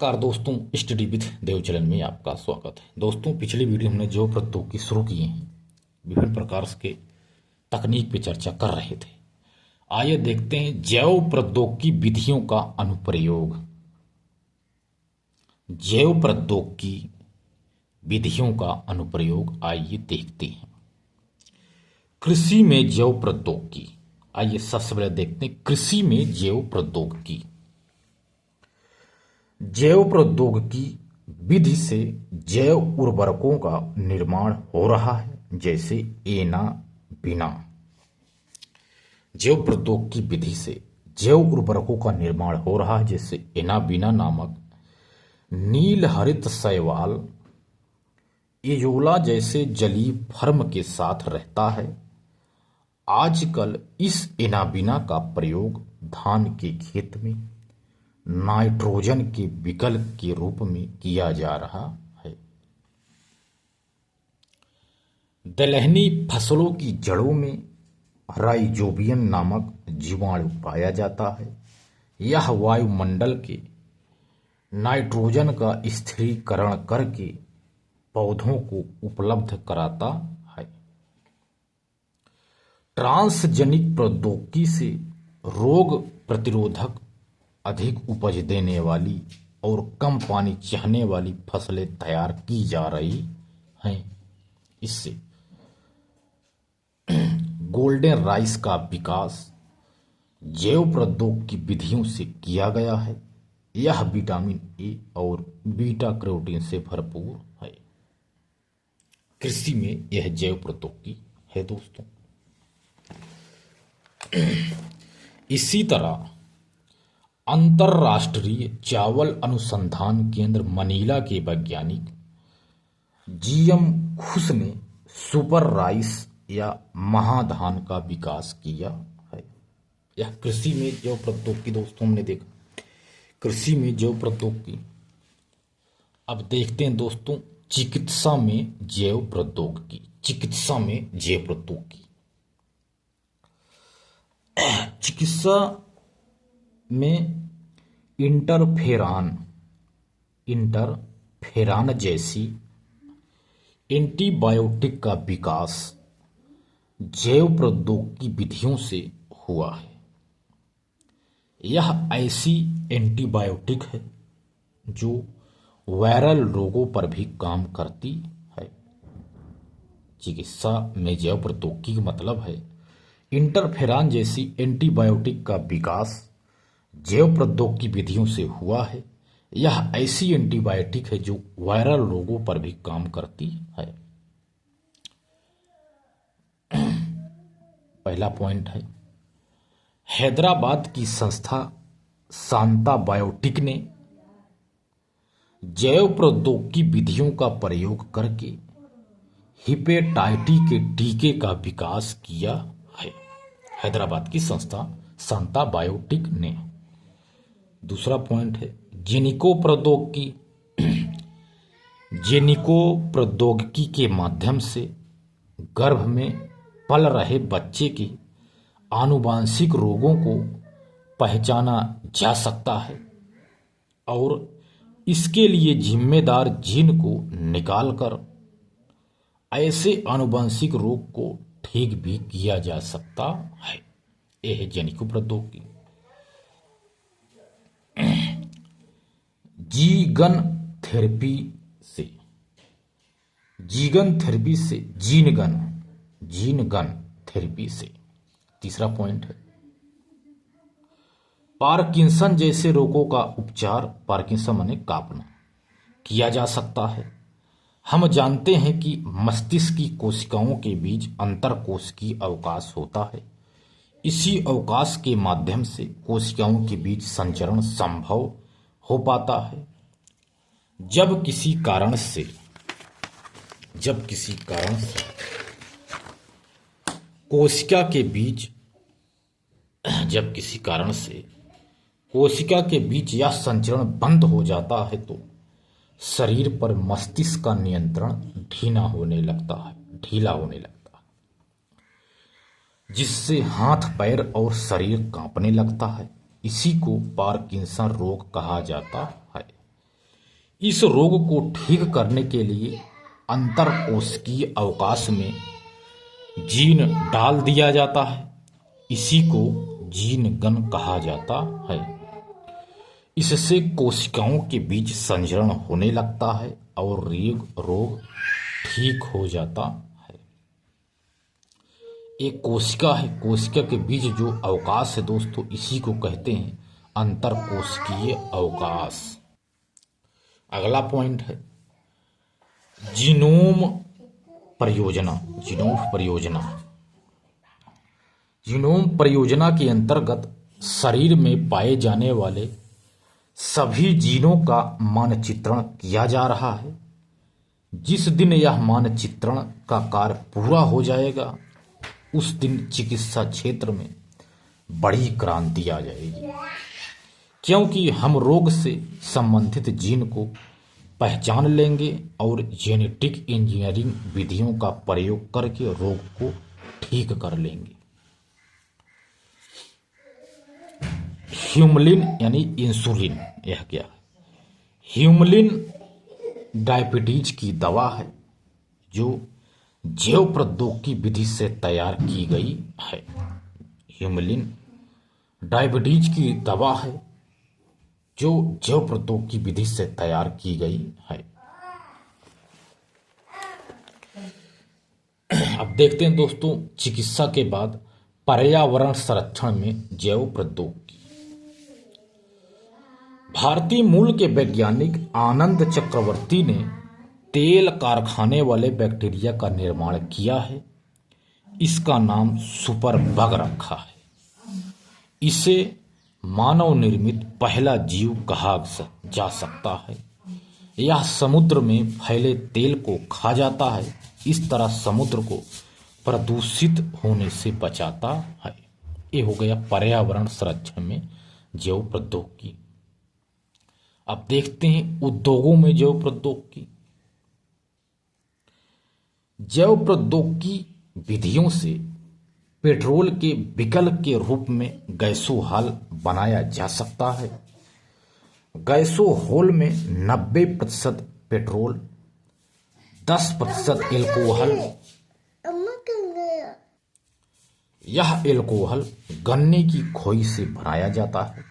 नमस्कार दोस्तों, study with Dev channel में आपका स्वागत है। दोस्तों, पिछली वीडियो हमने जैव प्रौद्योगिकी शुरू किए हैं, विभिन्न प्रकार के तकनीक पे चर्चा कर रहे थे। आइए देखते हैं जैव प्रौद्योगिकी विधियों का अनुप्रयोग। जैव प्रौद्योगिकी विधियों का अनुप्रयोग आइए देखते हैं। कृषि में जैव प्रौद्योगिकी। आइए सबसे पहले देखते हैं कृषि में जैव प्रौद्योगिकी। जैव प्रौद्योगिकी विधि से जैव उर्वरकों का निर्माण हो रहा है, जैसे एना बीना। जैव प्रौद्योगिकी विधि से जैव उर्वरकों का निर्माण हो रहा है, जैसे एना बीना नामक नील हरित शैवाल एजोला जैसे जलीय फर्म के साथ रहता है। आजकल इस एनाबीना का प्रयोग धान के खेत में नाइट्रोजन के विकल्प के रूप में किया जा रहा है। दलहनी फसलों की जड़ों में राइजोबियम नामक जीवाणु पाया जाता है। यह वायुमंडल के नाइट्रोजन का स्थिरीकरण करके पौधों को उपलब्ध कराता है। ट्रांसजेनिक प्रौद्योगिकी से रोग प्रतिरोधक, अधिक उपज देने वाली और कम पानी चाहने वाली फसलें तैयार की जा रही हैं। इससे गोल्डन राइस का विकास जैव प्रौद्योगिकी विधियों से किया गया है। यह विटामिन ए और बीटा कैरोटीन से भरपूर है। कृषि में यह जैव प्रौद्योगिकी है दोस्तों। इसी तरह अंतर्राष्ट्रीय चावल अनुसंधान केंद्र मनीला के वैज्ञानिक जीएम खुश ने सुपर राइस या महाधान का विकास किया है। यह कृषि में जैव प्रौद्योगिकी दोस्तों हमने देखा, कृषि में जैव प्रौद्योगिकी। अब देखते हैं दोस्तों चिकित्सा में जैव प्रौद्योगिकी। चिकित्सा में जैव प्रौद्योगिकी, चिकित्सा में इंटरफेरान जैसी एंटीबायोटिक का विकास जैव प्रौद्योगिकी विधियों से हुआ है। यह ऐसी एंटीबायोटिक है जो वायरल रोगों पर भी काम करती है। चिकित्सा में जैव प्रौद्योगिकी का मतलब है इंटरफेरान जैसी एंटीबायोटिक का विकास जैव प्रौद्योगिकी विधियों से हुआ है। यह ऐसी एंटीबायोटिक है जो वायरल रोगों पर भी काम करती है। पहला पॉइंट है, हैदराबाद की संस्था शांता बायोटेक ने जैव प्रौद्योगिकी विधियों का प्रयोग करके हेपेटाइटिस के टीके का विकास किया है। हैदराबाद की संस्था शांता बायोटेक ने। दूसरा पॉइंट है जेनिको प्रौद्योगिकी। जेनिको प्रौद्योगिकी के माध्यम से गर्भ में पल रहे बच्चे के आनुवांशिक रोगों को पहचाना जा सकता है और इसके लिए जिम्मेदार जीन को निकालकर ऐसे आनुवांशिक रोग को ठीक भी किया जा सकता है। यह है जेनिको प्रौद्योगिकी। जीन गन थेरेपी से। तीसरा पॉइंट है पार्किंसन जैसे रोगों का उपचार, पार्किंसन माने कापना, किया जा सकता है। हम जानते हैं कि मस्तिष्क की कोशिकाओं के बीच अंतर कोशिकीय अवकाश होता है। इसी अवकाश के माध्यम से कोशिकाओं के बीच संचरण संभव हो पाता है। जब किसी कारण से कोशिका के बीच यह संचरण बंद हो जाता है तो शरीर पर मस्तिष्क का नियंत्रण ढीला होने लगता है, जिससे हाथ पैर और शरीर कांपने लगता है। इसी को पार्किंसन रोग कहा जाता है। इस रोग को ठीक करने के लिए अंतरकोशिकीय अवकाश में जीन डाल दिया जाता है। इसी को जीन गन कहा जाता है। इससे कोशिकाओं के बीच संचरण होने लगता है और रोग ठीक हो जाता है। एक कोशिका है, कोशिका के बीच जो अवकाश है दोस्तों, इसी को कहते हैं अंतरकोशिकीय अवकाश। अगला पॉइंट है जीनोम परियोजना। जीनोम परियोजना के अंतर्गत शरीर में पाए जाने वाले सभी जीनों का मानचित्रण किया जा रहा है। जिस दिन यह मानचित्रण का कार्य पूरा हो जाएगा, उस दिन चिकित्सा क्षेत्र में बड़ी क्रांति आ जाएगी, क्योंकि हम रोग से संबंधित जीन को पहचान लेंगे और जेनेटिक इंजीनियरिंग विधियों का प्रयोग करके रोग को ठीक कर लेंगे। ह्यूमलिन यानी इंसुलिन, यह क्या है? ह्यूमलिन डायबिटीज की दवा है जो जैव प्रौद्योगिकी विधि से तैयार की गई है। ह्यूमलिन डायबिटीज की दवा है जो जैव प्रौद्योगिकी विधि से तैयार की गई है। अब देखते हैं दोस्तों, चिकित्सा के बाद पर्यावरण संरक्षण में जैव प्रौद्योगिकी। भारतीय मूल के वैज्ञानिक आनंद चक्रवर्ती ने तेल कारखाने वाले बैक्टीरिया का निर्माण किया है। इसका नाम सुपर बग रखा है। इसे मानव निर्मित पहला जीव कहा जा सकता है। यह समुद्र में फैले तेल को खा जाता है। इस तरह समुद्र को प्रदूषित होने से बचाता है। ये हो गया पर्यावरण संरक्षण में जैव प्रौद्योगिकी। अब देखते हैं उद्योगों में जैव प्रौद्योगिकी। जैव प्रौद्योगिकी विधियों से पेट्रोल के विकल्प के रूप में गैसोहॉल बनाया जा सकता है। गैसोहॉल में 90% पेट्रोल, 10% एल्कोहल। यह एल्कोहल गन्ने की खोई से बनाया जाता है।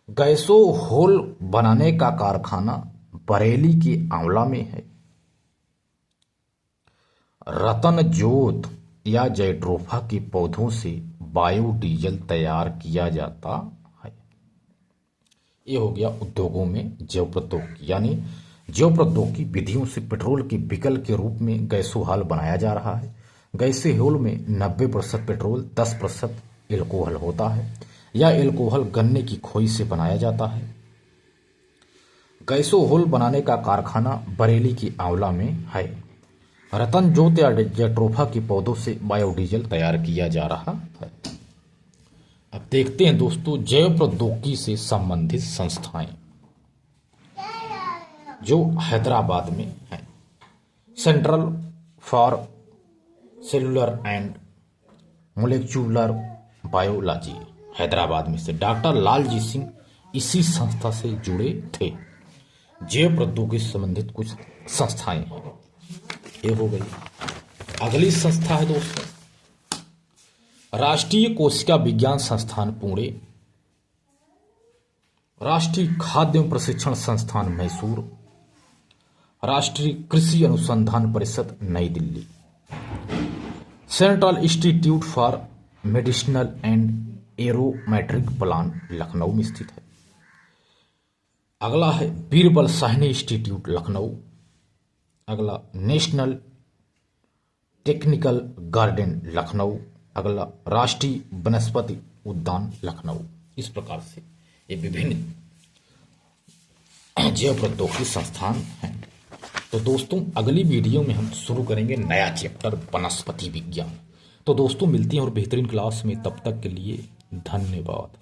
गैसोहॉल बनाने का कारखाना बरेली के आंवला में है। रतन जोत या जैट्रोफा के पौधों से बायोडीजल तैयार किया जाता है। ये हो गया उद्योगों में जैव प्रौद्योगिकी, यानी जैव प्रौद्योगिकी विधियों से पेट्रोल के विकल्प के रूप में गैसोहॉल बनाया जा रहा है। गैसोहॉल में 90% पेट्रोल, 10% एल्कोहल होता है। यह एल्कोहल गन्ने की खोई से बनाया जाता है। गैसोहॉल बनाने का कारखाना बरेली के आंवला में है। रतन जोत या जैट्रोफा के पौधों से बायोडीजल तैयार किया जा रहा है। अब देखते हैं दोस्तों जैव प्रौद्योगिकी से संबंधित संस्थाएं जो हैदराबाद में है। Central for cellular and molecular biology, Hyderabad में से डॉक्टर लालजी सिंह इसी संस्था से जुड़े थे। जैव प्रौद्योगिकी से संबंधित कुछ संस्थाएं हैं, ये हो गई। अगली संस्था है दोस्तों राष्ट्रीय कोशिका विज्ञान संस्थान पुणे, राष्ट्रीय खाद्य एवं प्रशिक्षण संस्थान मैसूर, राष्ट्रीय कृषि अनुसंधान परिषद नई Delhi, central institute for medicinal and aromatic plant Lucknow में स्थित है। अगला है बीरबल साहनी इंस्टीट्यूट लखनऊ। अगला नेशनल टेक्निकल गार्डन लखनऊ। अगला राष्ट्रीय वनस्पति उद्यान लखनऊ। इस प्रकार से ये विभिन्न जैव प्रौद्योगिकी संस्थान हैं। तो दोस्तों अगली वीडियो में हम शुरू करेंगे नया चैप्टर वनस्पति विज्ञान। तो दोस्तों मिलती हैं और बेहतरीन क्लास में, तब तक के लिए धन्यवाद।